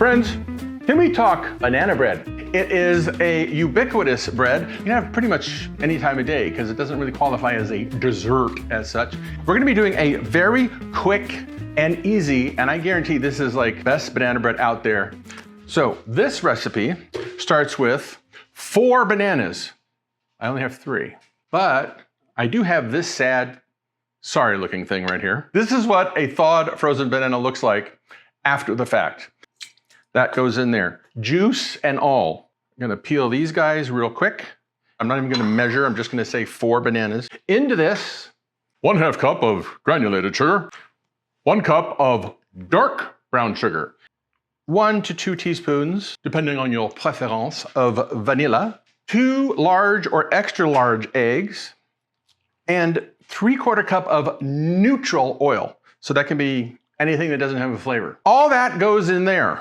Friends, can we talk banana bread? It is a ubiquitous bread. You can have pretty much any time of day because it doesn't really qualify as a dessert as such. We're gonna be doing a very quick and easy, and I guarantee this is like best banana bread out there. So this recipe starts with 4 bananas. I only have 3, but I do have this sad, sorry looking thing right here. This is what a thawed frozen banana looks like after the fact. That goes in there, juice and all. I'm gonna peel these guys real quick. I'm not even gonna measure, I'm just gonna say 4 bananas. Into this, 1/2 cup of granulated sugar, 1 cup of dark brown sugar, 1 to 2 teaspoons, depending on your preference, of vanilla, 2 large or extra large eggs, and 3/4 cup of neutral oil. So that can be anything that doesn't have a flavor. All that goes in there.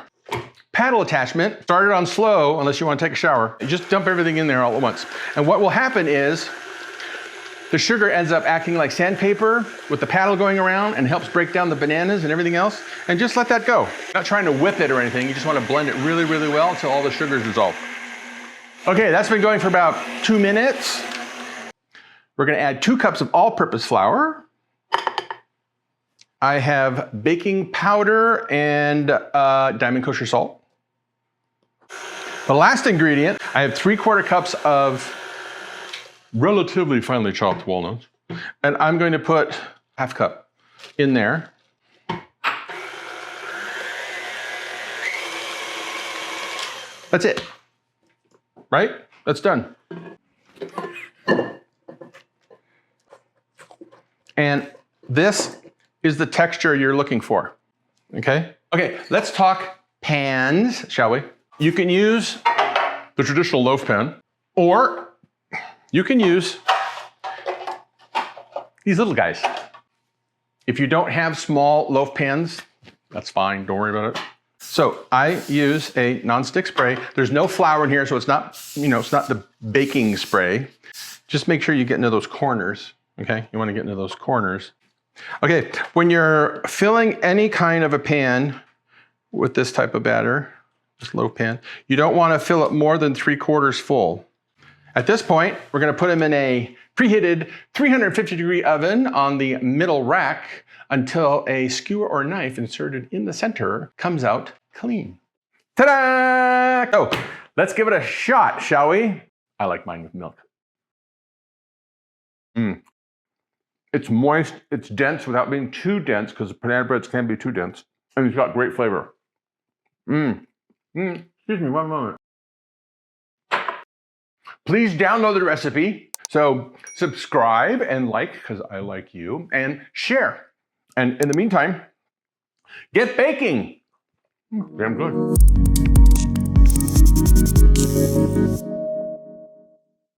Paddle attachment, start it on slow unless you want to take a shower. Just dump everything in there all at once. And what will happen is the sugar ends up acting like sandpaper with the paddle going around and helps break down the bananas and everything else. And just let that go. Not trying to whip it or anything. You just want to blend it really, really well until all the sugar is dissolved. Okay, that's been going for about 2 minutes. We're going to add 2 cups of all-purpose flour. I have baking powder and diamond kosher salt. The last ingredient, I have 3/4 cups of relatively finely chopped walnuts. And I'm going to put 1/2 cup in there. That's it, right? That's done. And this is the texture you're looking for, okay? Okay, let's talk pans, shall we? You can use the traditional loaf pan, or you can use these little guys. If you don't have small loaf pans, that's fine, don't worry about it. So I use a nonstick spray. There's no flour in here, so it's not, it's not the baking spray. Just make sure you get into those corners, okay? You wanna get into those corners. Okay, when you're filling any kind of a pan with this type of batter, this loaf pan, you don't want to fill it more than 3/4 full. At this point, we're going to put them in a preheated 350-degree oven on the middle rack until a skewer or knife inserted in the center comes out clean. Ta-da! So, let's give it a shot, shall we? I like mine with milk. It's moist, it's dense without being too dense, because banana breads can be too dense. And it's got great flavor. Excuse me, one moment. Please download the recipe. So subscribe and like, because I like you, and share. And in the meantime, get baking. Damn good.